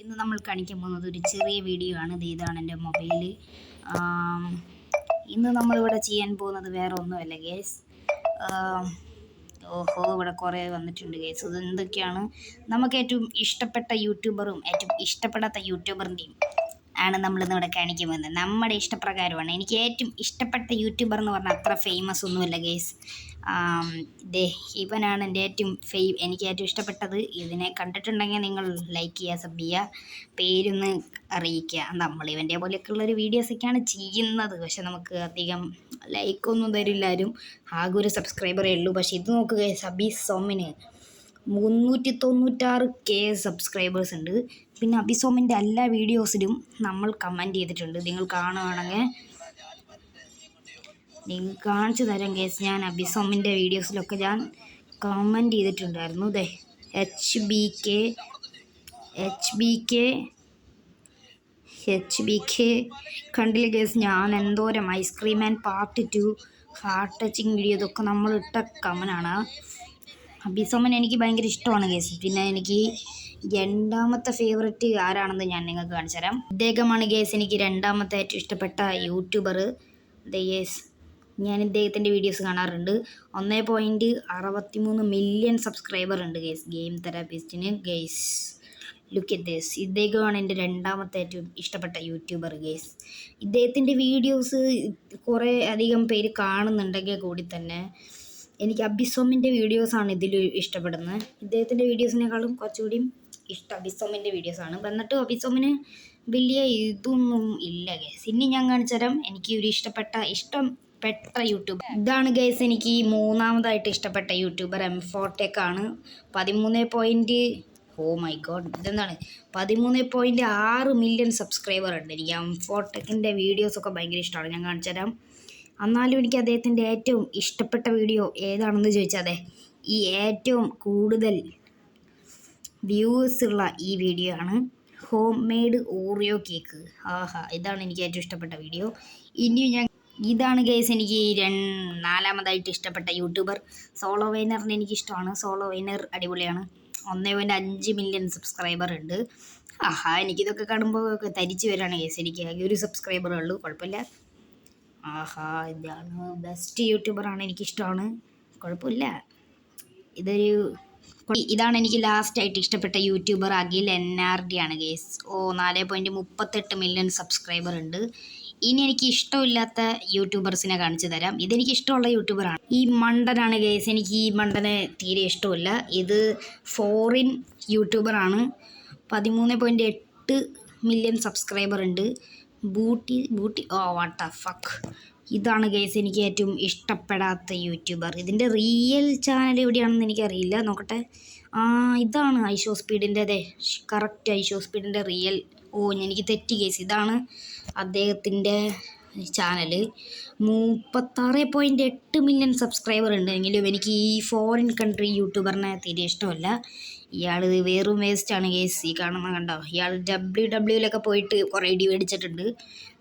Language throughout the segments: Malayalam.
ഇന്ന് നമ്മൾ കാണിക്കാൻ പോകുന്നത് ഒരു ചെറിയ വീഡിയോ ആണ്. ഇതാണ് എൻ്റെ മൊബൈൽ. ഇന്ന് നമ്മളിവിടെ ചെയ്യാൻ പോകുന്നത് വേറെ ഒന്നുമല്ല ഗേസ്. ഓഹോ, ഇവിടെ കുറേ വന്നിട്ടുണ്ട് ഗേസ്. ഇത് എന്തൊക്കെയാണ്? നമുക്ക് ഏറ്റവും ഇഷ്ടപ്പെട്ട യൂട്യൂബറും ഏറ്റവും ഇഷ്ടപ്പെടാത്ത യൂട്യൂബറിൻ്റെയും ആണ് നമ്മളിന്ന് ഇവിടെ കാണിക്കുന്നത്. നമ്മുടെ ഇഷ്ടപ്രകാരമാണ്. എനിക്ക് ഏറ്റവും ഇഷ്ടപ്പെട്ട യൂട്യൂബർ എന്ന് പറഞ്ഞാൽ അത്ര ഫേമസ് ഒന്നുമല്ല ഗേസ്. ഇവനാണ് എൻ്റെ എനിക്ക് ഏറ്റവും ഇഷ്ടപ്പെട്ടത്. ഇതിനെ കണ്ടിട്ടുണ്ടെങ്കിൽ നിങ്ങൾ ലൈക്ക് ചെയ്യുക, സബ് ചെയ്യുക, പേരൊന്ന് അറിയിക്കുക. നമ്മൾ ഇവൻ്റെ പോലെയൊക്കെയുള്ളൊരു വീഡിയോസൊക്കെയാണ് ചെയ്യുന്നത്. പക്ഷെ നമുക്ക് അധികം ലൈക്കൊന്നും തരില്ല ആരും. ആകെ ഒരു സബ്സ്ക്രൈബറേ ഉള്ളൂ. പക്ഷെ ഇത് നോക്കുക, അബിസോമിന് 396K സബ്സ്ക്രൈബേഴ്സ് ഉണ്ട്. പിന്നെ അബിസോമിൻ്റെ എല്ലാ വീഡിയോസിലും നമ്മൾ കമൻറ്റ് ചെയ്തിട്ടുണ്ട്. നിങ്ങൾ കാണുകയാണെങ്കിൽ നിങ്ങൾ കാണിച്ചു തരാം കേസ്. ഞാൻ അബിസോമിൻ്റെ വീഡിയോസിലൊക്കെ ഞാൻ കമൻറ്റ് ചെയ്തിട്ടുണ്ടായിരുന്നു. എച്ച് ബി കെ കണ്ടില്ല കേസ്. ഞാൻ എന്തോരം ice cream and part 2 heart touching video ഇതൊക്കെ നമ്മൾ ഇട്ട കമനാണ്. അബിസോമൻ എനിക്ക് ഭയങ്കര ഇഷ്ടമാണ് കേസ്. പിന്നെ എനിക്ക് രണ്ടാമത്തെ ഫേവററ്റ് ആരാണെന്ന് ഞാൻ നിങ്ങൾക്ക് കാണിച്ചു തരാം. ഇദ്ദേഹമാണ് കേസ് എനിക്ക് രണ്ടാമത്തെ ഏറ്റവും ഇഷ്ടപ്പെട്ട യൂട്യൂബർ. ഗേസ് ഞാൻ ഇദ്ദേഹത്തിൻ്റെ വീഡിയോസ് കാണാറുണ്ട്. 1.63 മില്യൺ സബ്സ്ക്രൈബർ ഉണ്ട് ഗേസ് ഗെയിം തെറാപ്പിസ്റ്റിന്. Guys look at this. ഇദ്ദേഹമാണ് എൻ്റെ രണ്ടാമത്തെ ഏറ്റവും ഇഷ്ടപ്പെട്ട യൂട്യൂബർ ഗേസ്. ഇദ്ദേഹത്തിൻ്റെ വീഡിയോസ് കുറേ അധികം പേര് കാണുന്നുണ്ടെങ്കിൽ കൂടി തന്നെ എനിക്ക് അബിസോമിൻ്റെ വീഡിയോസാണ് ഇതിൽ ഇഷ്ടപ്പെടുന്നത്. ഇദ്ദേഹത്തിൻ്റെ വീഡിയോസിനേക്കാളും കുറച്ചുകൂടിയും ഇഷ്ടം അബിസോമിൻ്റെ വീഡിയോസാണ്. എന്നിട്ടും അബിസോമിന് വലിയ ഇതൊന്നും ഇല്ല ഗേസ്. ഇനി ഞാൻ കാണിച്ചു തരാം എനിക്ക് ഒരു ഇഷ്ടപ്പെട്ട യൂട്യൂബർ. ഇതാണ് ഗേസ് എനിക്ക് മൂന്നാമതായിട്ട് ഇഷ്ടപ്പെട്ട യൂട്യൂബർ. M4Tech ആണ്. 13.6 മില്യൺ സബ്സ്ക്രൈബർ ഉണ്ട്. എനിക്ക് M4Techൻ്റെ വീഡിയോസൊക്കെ ഭയങ്കര ഇഷ്ടമാണ്. ഞാൻ കാണിച്ചു തരാം. എന്നാലും എനിക്ക് അദ്ദേഹത്തിൻ്റെ ഏറ്റവും ഇഷ്ടപ്പെട്ട വീഡിയോ ഏതാണെന്ന് ചോദിച്ചാൽ ഈ ഏറ്റവും കൂടുതൽ വ്യൂസ് ഉള്ള ഈ വീഡിയോ ആണ്. Home made Oreo cake. ഇതാണ് എനിക്ക് ഏറ്റവും ഇഷ്ടപ്പെട്ട വീഡിയോ. ഇതാണ് ഗൈസ് എനിക്ക് നാലാമതായിട്ട് ഇഷ്ടപ്പെട്ട യൂട്യൂബർ. സോളോ വൈനറിനെ എനിക്കിഷ്ടമാണ്. സോളോ വൈനർ അടിപൊളിയാണ്. 1.5 മില്യൺ സബ്സ്ക്രൈബർ ഉണ്ട്. എനിക്കിതൊക്കെ കാണുമ്പോൾ തരിച്ചു വരികയാണ് ഗൈസ്. എനിക്ക് ആകെ ഒരു സബ്സ്ക്രൈബറേ ഉള്ളൂ. കുഴപ്പമില്ല. ഇതാണ് ബെസ്റ്റ് യൂട്യൂബറാണ്. എനിക്കിഷ്ടമാണ്. കുഴപ്പമില്ല. ഇതാണ് എനിക്ക് ലാസ്റ്റായിട്ട് ഇഷ്ടപ്പെട്ട യൂട്യൂബർ. അഖിൽ NRD ആണ് ഗേസ്. 4.38 മില്യൺ സബ്സ്ക്രൈബർ ഉണ്ട്. ഇനി എനിക്ക് ഇഷ്ടമില്ലാത്ത യൂട്യൂബേഴ്സിനെ കാണിച്ചു തരാം. ഇതെനിക്ക് ഇഷ്ടമുള്ള യൂട്യൂബറാണ്. ഈ മണ്ടനാണ് ഗേസ്. എനിക്ക് ഈ മണ്ടനെ തീരെ ഇഷ്ടമില്ല. ഇത് ഫോറിൻ യൂട്യൂബറാണ്. 13.8 മില്യൺ സബ്സ്ക്രൈബർ ഉണ്ട്. Booty what the fuck. ഇതാണ് ഗേസ് എനിക്ക് ഏറ്റവും ഇഷ്ടപ്പെടാത്ത യൂട്യൂബർ. ഇതിൻ്റെ റിയൽ ചാനൽ എവിടെയാണെന്ന് എനിക്കറിയില്ല. നോക്കട്ടെ. ഇതാണ് ഐഷോ സ്പീഡിൻ്റെ. Correct ഐഷോ സ്പീഡിൻ്റെ real. എനിക്ക് തെറ്റി ഗേസ്. ഇതാണ് അദ്ദേഹത്തിൻ്റെ ചാനൽ. 36.8 മില്യൺ സബ്സ്ക്രൈബർ ഉണ്ട്. എങ്കിലും എനിക്ക് ഈ ഫോറിൻ കൺട്രി യൂട്യൂബറിനെ തീരെ ഇഷ്ടമല്ല. ഇയാൾ വെറും വേസ്റ്റാണ് ഗേസ്. ഈ കാണുന്ന കണ്ടോ, ഇയാൾ WWE പോയിട്ട് കുറേ ഇടി മേടിച്ചിട്ടുണ്ട്.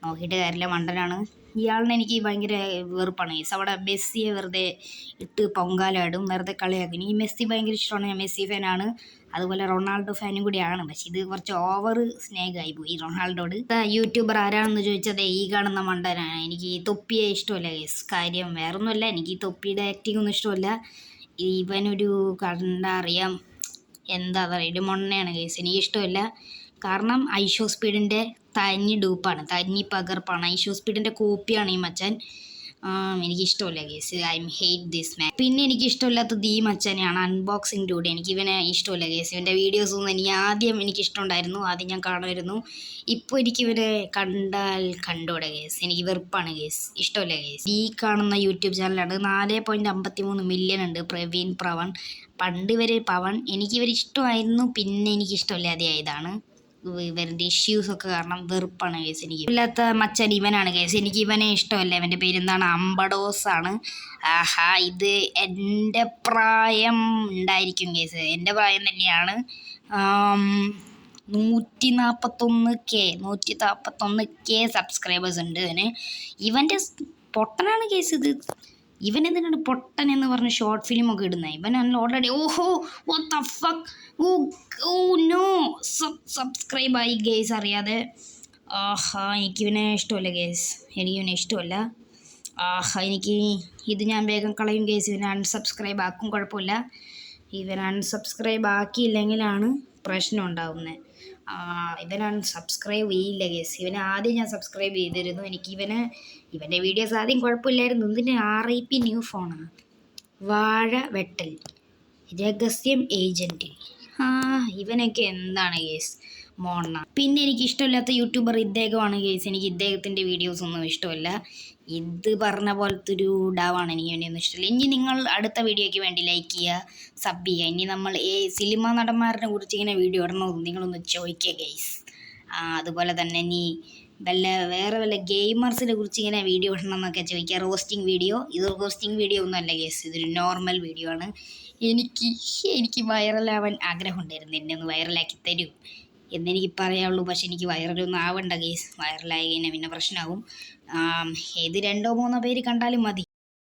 നോക്കിയിട്ട് കാര്യമില്ല, മണ്ടനാണ്. ഇയാളിനെ എനിക്ക് ഭയങ്കര വെറുപ്പാണ് ഗേസ്. അവിടെ മെസ്സിയെ വെറുതെ ഇട്ട് പൊങ്കാലാടും, വെറുതെ കളിയാക്കും. ഈ മെസ്സി ഭയങ്കര ഇഷ്ടമാണ്. ഞാൻ മെസ്സി ഫാനാണ്. അതുപോലെ റൊണാൾഡോ ഫാനും കൂടിയാണ്. പക്ഷെ ഇത് കുറച്ച് ഓവർ സ്നേഹമായി പോയി റൊണാൾഡോട്. യൂട്യൂബർ ആരാണെന്ന് ചോദിച്ചത് ഈ കാണുന്ന മണ്ടനാണ്. എനിക്ക് ഈ തൊപ്പിയെ ഇഷ്ടമല്ല ഗേസ്. കാര്യം വേറൊന്നുമല്ല, എനിക്ക് ഈ തൊപ്പിയുടെ ആക്ടിങ് ഒന്നും ഇഷ്ടമല്ല. ഇവനൊരു കണ്ടറിയാം എന്താ പറയുക, ഒരു മൊണ്ണയാണ് ഗേസ്. എനിക്കിഷ്ടമല്ല. കാരണം ഐഷോ സ്പീഡിൻ്റെ തനി ഡൂപ്പാണ്, തനി പകർപ്പാണ്. ഐഷോ സ്പീഡിൻ്റെ കോപ്പിയാണ് ഈ മച്ചാൻ. എനിക്കിഷ്ടമല്ല ഗേസ്. Hate this man. പിന്നെ എനിക്കിഷ്ടമില്ലാത്തത് ഈ മച്ചാനെയാണ്, അൺബോക്സിങ് ഡൂഡ്. എനിക്കിവനെ ഇഷ്ടമല്ല ഗേസ്. ഇവൻ്റെ വീഡിയോസൊന്നും എനിക്കിഷ്ടമുണ്ടായിരുന്നു. ആദ്യം ഞാൻ കാണുമായിരുന്നു. ഇപ്പോൾ എനിക്കിവനെ കണ്ടൂടെ ഗേസ്. എനിക്ക് വെറുപ്പാണ് ഗേസ്. ഇഷ്ടമല്ല ഗേസ്. ഈ കാണുന്ന യൂട്യൂബ് ചാനലാണ്. 4.53 മില്യൺ ഉണ്ട്. പ്രവീൺ പ്രവൺ. പണ്ട് വരെ പവൻ എനിക്കിവരിഷ്ടമായിരുന്നു. പിന്നെ എനിക്കിഷ്ടമില്ലാതെ ആയതാണ്. ഇവരുടെ ഇഷ്യൂസൊക്കെ കാരണം വെറുപ്പാണ് കേസ്. എനിക്ക് ഇല്ലാത്ത മച്ചൻ ഇവനാണ് കേസ്. എനിക്ക് ഇവനെ ഇഷ്ടമല്ല. ഇവൻ്റെ പേരെന്താണ്? അമ്പഡോസ് ആണ്. ഇത് എൻ്റെ പ്രായം ഉണ്ടായിരിക്കും കേസ്. എൻ്റെ പ്രായം തന്നെയാണ്. 141K സബ്സ്ക്രൈബേഴ്സ് ഉണ്ട് ഇവന്. ഇവൻ്റെ പൊട്ടനാണ് കേസ്. ഇത് ഇവൻ എന്തിനാണ് പൊട്ടൻ എന്ന് പറഞ്ഞ് ഷോർട്ട് ഫിലിമൊക്കെ ഇടുന്നത്? ഇവൻ ഓൾറെഡി ഓഹോ what the fuck, oh oh no, സബ്സ്ക്രൈബായി ഗേസ് അറിയാതെ. ആഹാ എനിക്കിവനെ ഇഷ്ടമല്ല ഗേസ്, എനിക്കിവനെ ഇഷ്ടമല്ല. ആഹാ എനിക്ക് ഇത് ഞാൻ വേഗം കളയും ഗേസ്, ഇവനെ അൺസബ്സ്ക്രൈബ് ആക്കും, കുഴപ്പമില്ല. ഇവൻ അൺസബ്സ്ക്രൈബ് ആക്കിയില്ലെങ്കിലാണ് പ്രശ്നം ഉണ്ടാകുന്നത്. ഇവൻ അൺസബ്സ്ക്രൈബ് ചെയ്യില്ല ഗേസ്. ഇവനെ ആദ്യം ഞാൻ സബ്സ്ക്രൈബ് ചെയ്തിരുന്നു. ഇവൻ്റെ വീഡിയോസ് ആദ്യം കുഴപ്പമില്ലായിരുന്നു. ഇതിൻ്റെ RIP ന്യൂ ഫോണാണ്. വാഴ വെട്ടൽ, രഹസ്യം ഏജൻറ്റ്, ഇവനൊക്കെ എന്താണ് കേസ് മോണ്ണ. പിന്നെ എനിക്ക് ഇഷ്ടമില്ലാത്ത യൂട്യൂബർ ഇദ്ദേഹമാണ് കേസ്. എനിക്ക് ഇദ്ദേഹത്തിൻ്റെ വീഡിയോസ് ഒന്നും ഇഷ്ടമല്ല. ഇത് പറഞ്ഞ പോലത്തെ ഒരു ഡാവാണ് എനിക്ക് വേണ്ടിയൊന്നും ഇഷ്ടമില്ല. ഇനി നിങ്ങൾ അടുത്ത വീഡിയോയ്ക്ക് വേണ്ടി ലൈക്ക് ചെയ്യുക, സബ് ചെയ്യുക. ഇനി നമ്മൾ സിനിമ നടന്മാരെ കുറിച്ച് ഇങ്ങനെ വീഡിയോ ഇടണമെന്ന് നിങ്ങളൊന്ന് ചോദിക്കുക ഗൈസ്. അതുപോലെ തന്നെ ഇനി വേറെ വല്ല ഗെയിമേഴ്സിനെ കുറിച്ച് ഇങ്ങനെ വീഡിയോ ഇടണം എന്നൊക്കെ ചോദിക്കുക. Roasting video. ഇത് റോസ്റ്റിംഗ് വീഡിയോ ഒന്നും അല്ല ഗേസ്, ഇതൊരു നോർമൽ വീഡിയോ ആണ്. എനിക്ക് വൈറലാവാൻ ആഗ്രഹമുണ്ടായിരുന്നു. എന്നെ ഒന്ന് വൈറലാക്കി തരൂ എന്നെനിക്ക് പറയാനുള്ളൂ. പക്ഷെ എനിക്ക് വൈറലൊന്നും ആവണ്ട ഗേസ്. വൈറലായി കഴിഞ്ഞാൽ പിന്നെ പ്രശ്നമാകും. ഇത് 2 3 പേര് കണ്ടാലും മതി.